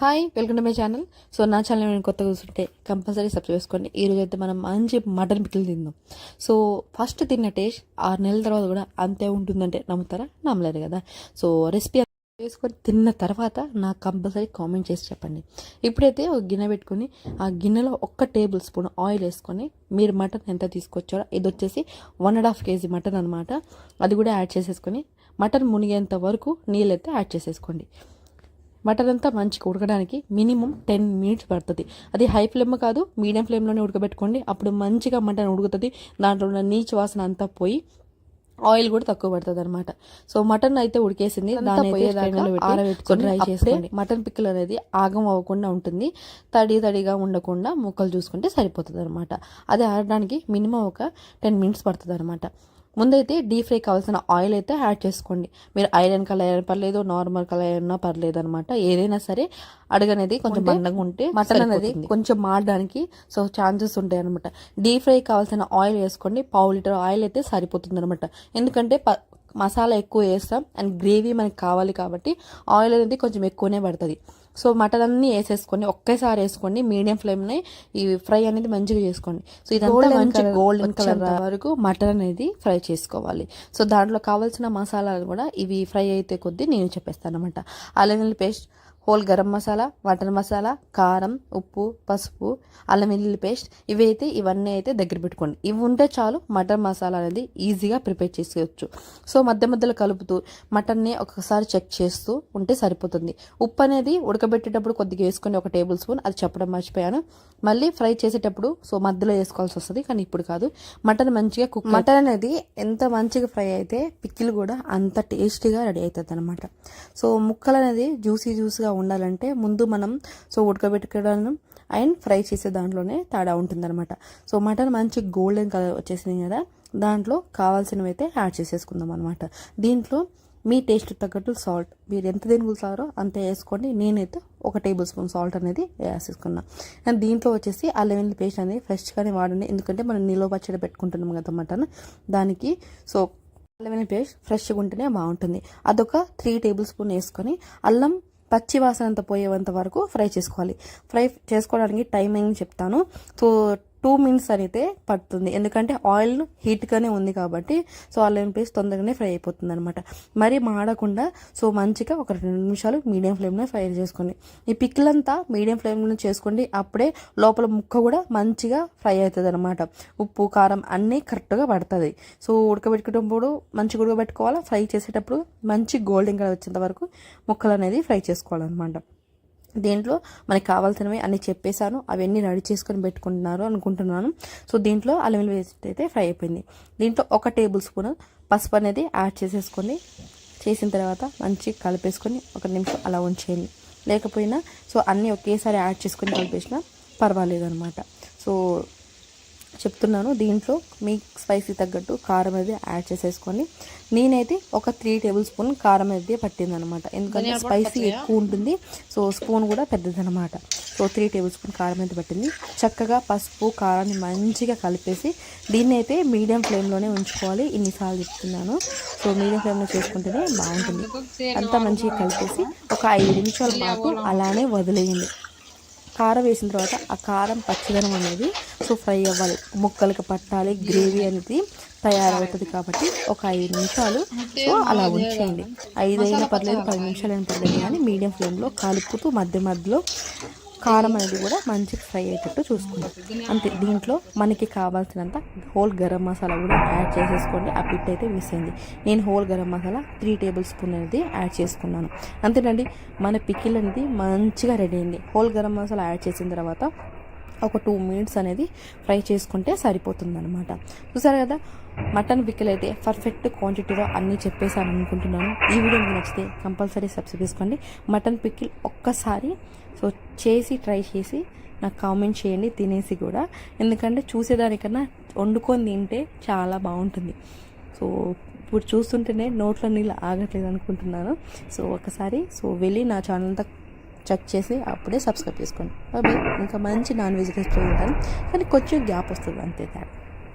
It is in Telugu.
Hi, welcome to my channel. So నా ఛానల్ నేను కొత్తగా చూస్తుంటే కంపల్సరీ సబ్స్క్రైబ్ చేసుకోండి. ఈరోజు అయితే మనం మంచి మటన్ పికిల్ తిందాం. సో ఫస్ట్ తిన్న టేస్ట్ 6 నెలల తర్వాత కూడా అంతే ఉంటుందంటే నమ్ముతారా? నమ్మలేరు కదా. సో రెసిపీ చేసుకొని తిన్న తర్వాత నాకు కంపల్సరీ కామెంట్ చేసి చెప్పండి. ఇప్పుడైతే ఒక గిన్నె పెట్టుకొని ఆ గిన్నెలో 1 టేబుల్ స్పూన్ ఆయిల్ వేసుకొని మీరు మటన్ ఎంత తీసుకొచ్చారో ఇది వచ్చేసి 1.5 kg మటన్ అనమాట. అది కూడా యాడ్ చేసేసుకొని మటన్ మునిగేంత వరకు నీళ్ళైతే యాడ్ చేసేసుకోండి. మటన్ అంతా మంచిగా ఉడకడానికి మినిమం 10 minutes పడుతుంది. అది హై ఫ్లేమ్ కాదు, మీడియం ఫ్లేమ్లోనే ఉడకబెట్టుకోండి. అప్పుడు మంచిగా మటన్ ఉడుకుతుంది. దాంట్లో ఉన్న నీచు వాసన అంతా పోయి ఆయిల్ కూడా తక్కువ పడుతుంది అనమాట. సో మటన్ అయితే ఉడికేసింది. దాన్ని ఆరబెట్టుకొని డ్రై చేసుకోండి. మటన్ పిక్కల్ అనేది ఆగం అవ్వకుండా ఉంటుంది. తడిగా ఉండకుండా ముక్కలు చూసుకుంటే సరిపోతుంది అనమాట. అది ఆరడానికి మినిమం ఒక 10 minutes పడుతుంది అనమాట. ముందైతే డీప్ ఫ్రై కావాల్సిన ఆయిల్ అయితే యాడ్ చేసుకోండి. మీరు ఐరన్ కలర్ అయినా పర్లేదు, నార్మల్ కలర్ అయినా పర్లేదు అనమాట. ఏదైనా సరే అడుగనేది కొంచెం మందంగా ఉంటే మటన్ అనేది కొంచెం మాడడానికి సో ఛాన్సెస్ ఉంటాయి అనమాట. డీప్ ఫ్రై కావాల్సిన ఆయిల్ వేసుకోండి. 1/2 లీటర్ ఆయిల్ అయితే సరిపోతుంది అనమాట. ఎందుకంటే మసాలా ఎక్కువ వేస్తాం అండ్ గ్రేవీ మనకి కావాలి కాబట్టి ఆయిల్ అనేది కొంచెం ఎక్కువనే పడుతుంది. సో మటన్ అన్ని వేసేసుకొని ఒకేసారి వేసుకోండి. మీడియం ఫ్లేమ్ని ఈ ఫ్రై అనేది మంచిగా చేసుకోండి. సో ఇదంతా మంచి గోల్డెన్ కలర్ వరకు మటన్ అనేది ఫ్రై చేసుకోవాలి. సో దాంట్లో కావాల్సిన మసాలాలు కూడా ఇవి ఫ్రై అయితే కొద్దీ నేను చెప్పేస్తాను అనమాట. అల్లం వెల్లుల్లి paste, whole garam masala, mutton masala, కారం, ఉప్పు, పసుపు, అల్లం వెల్లుల్లి పేస్ట్ ఇవన్నీ అయితే దగ్గర పెట్టుకోండి. ఇవి ఉంటే చాలు మటన్ మసాలా అనేది ఈజీగా ప్రిపేర్ చేసుకోవచ్చు. సో మధ్యలో కలుపుతూ మటన్ని ఒకసారి చెక్ చేస్తూ ఉంటే సరిపోతుంది. ఉప్పు అనేది ఉడకబెట్టేటప్పుడు కొద్దిగా వేసుకొని 1 టేబుల్ స్పూన్, అది చెప్పడం మర్చిపోయాను. మళ్ళీ ఫ్రై చేసేటప్పుడు సో మధ్యలో వేసుకోవాల్సి వస్తుంది, కానీ ఇప్పుడు కాదు. మటన్ మంచిగా మటన్ అనేది ఎంత మంచిగా ఫ్రై అయితే పికిల్ కూడా అంత టేస్టీగా రెడీ అవుతుంది అనమాట. సో ముక్కలు అనేది జ్యూసీగా ఉండాలంటే ముందు మనం సో ఉడకబెట్టుకోవడం అండ్ ఫ్రై చేసే దాంట్లోనే తేడా ఉంటుందన్నమాట. సో మటన్ మంచి గోల్డెన్ కలర్ వచ్చేసింది కదా, దాంట్లో కావాల్సినవి అయితే యాడ్ చేసేసుకుందాం అనమాట. దీంట్లో మీ టేస్ట్ తగ్గట్టు సాల్ట్ మీరు ఎంత తినగలుగుతారో అంతే వేసుకోండి. నేనైతే 1 టేబుల్ స్పూన్ సాల్ట్ అనేది వేసేసుకున్నాను. అండ్ దీంట్లో వచ్చేసి అల్లం వెల్లుల్లి పేస్ట్ అనేది ఫ్రెష్గానే వాడండి. ఎందుకంటే మనం నిలువ పచ్చడి పెట్టుకుంటున్నాం కదా మటన్, దానికి సో అల్లం వెల్లుల్లి పేస్ట్ ఫ్రెష్గా ఉంటేనే బాగుంటుంది. అదొక 3 టేబుల్ స్పూన్ వేసుకొని అల్లం పచ్చి వాసన అంతా పోయేంత వరకు ఫ్రై చేసుకోవాలి. ఫ్రై చేసుకోవడానికి టైమింగ్ చెప్తాను. సో 2 minutes అయితే పడుతుంది, ఎందుకంటే ఆయిల్ హీట్గానే ఉంది కాబట్టి. సో అల్లం పేస్ట్ తొందరగానే ఫ్రై అయిపోతుంది అనమాట. మరి మాడకుండా సో మంచిగా ఒక 2 నిమిషాలు మీడియం ఫ్లేమ్లో ఫ్రై చేసుకోండి. ఈ పికిల్ అంతా మీడియం ఫ్లేమ్లో చేసుకోండి. అప్పుడే లోపల ముక్క కూడా మంచిగా ఫ్రై అవుతుంది అనమాట. ఉప్పు కారం అన్నీ కరెక్ట్గా పడుతుంది. సో ఉడకబెట్టుకునేటప్పుడు మంచిగా ఉడకబెట్టుకోవాలి. ఫ్రై చేసేటప్పుడు మంచి గోల్డెన్ కలర్ వచ్చేంత వరకు ముక్కలు అనేది ఫ్రై చేసుకోవాలన్నమాట. దీంట్లో మనకి కావాల్సినవి అన్ని చెప్పేశాను. అవన్నీ రెడీ చేసుకొని పెట్టుకుంటున్నారు అనుకుంటున్నాను. సో దీంట్లో అల్లం వెల్లుల్లి పేస్ట్ అయితే ఫ్రై అయిపోయింది. దీంట్లో 1 టేబుల్ స్పూన్ పసుపు అనేది యాడ్ చేసేసుకొని చేసిన తర్వాత మంచిగా కలిపేసుకొని 1 నిమిషం అలా ఉంచేయండి. లేకపోయినా సో అన్నీ ఒకేసారి యాడ్ చేసుకొని కలిపేసినా పర్వాలేదు అనమాట. సో చెప్తున్నాను, దీంట్లో మీ స్పైసీ తగ్గట్టు కారం అనేది యాడ్ చేసేసుకొని నేనైతే ఒక 3 టేబుల్ స్పూన్ కారం అయితే పట్టిందనమాట. ఎందుకంటే స్పైసీ ఎక్కువ ఉంటుంది. సో స్పూన్ కూడా పెద్దదనమాట. సో 3 టేబుల్ స్పూన్ కారం అయితే పట్టింది. చక్కగా పసుపు కారాన్ని మంచిగా కలిపేసి దీన్ని అయితే మీడియం ఫ్లేమ్లోనే ఉంచుకోవాలి. ఇన్నిసార్లు చెప్తున్నాను. సో మీడియం ఫ్లేమ్లో చేసుకుంటేనే బాగుంటుంది. అంతా మంచిగా కలిపేసి ఒక 5 నిమిషాల పాటు అలానే వదిలేయండి. కారం వేసిన తర్వాత ఆ కారం పచ్చిదనం అనేది సో ఫ్రై అవ్వాలి, ముక్కలకు పట్టాలి, గ్రేవీ అనేది తయారవుతుంది. కాబట్టి ఒక 5 నిమిషాలు సో అలా ఉంచేయండి. 5 అయినా పర్లేదు, 10 నిమిషాలు అయినా పర్లేదు, కానీ మీడియం ఫ్లేమ్లో కలుపుతూ మధ్యలో కారం అనేది కూడా మంచిగా ఫ్రై అయ్యేటట్టు చూసుకోండి. అంతే. దీంట్లో మనకి కావాల్సినంత హోల్ గరం మసాలా కూడా యాడ్ చేసేసుకోండి. ఆ పిట్ అయితే వేసేయండి. నేను whole garam masala 3 table spoon అనేది యాడ్ చేసుకున్నాను. అంతేనండి, మన పికిల్ అనేది మంచిగా రెడీ అయింది. హోల్ గరం మసాలా యాడ్ చేసిన తర్వాత ఒక 2 minutes అనేది ఫ్రై చేసుకుంటే సరిపోతుంది అనమాట. చూసారు కదా, మటన్ పికిల్ అయితే పర్ఫెక్ట్ క్వాంటిటీలో అన్నీ చెప్పేసాను అనుకుంటున్నాను. ఈ వీడియో మీకు నచ్చితే కంపల్సరీ సబ్స్క్రైబ్ చేసుకోండి. మటన్ పికిల్ ఒక్కసారి సో చేసి ట్రై చేసి నాకు కామెంట్ చేయండి, తినేసి కూడా. ఎందుకంటే చూసేదానికన్నా వండుకొని తింటే చాలా బాగుంటుంది. సో ఇప్పుడు చూస్తుంటేనే నోట్లో నీళ్ళు ఆగట్లేదు అనుకుంటున్నాను. సో ఒకసారి సో వెళ్ళి నా ఛానల్ అంతా చెక్ చేసి అప్పుడే సబ్స్క్రైబ్ చేసుకోండి. బాయ్. ఇంకా మంచి నాన్ వెజ్ రెసిపీ ఉంటాను, కానీ కొంచెం గ్యాప్ వస్తుంది అంతే.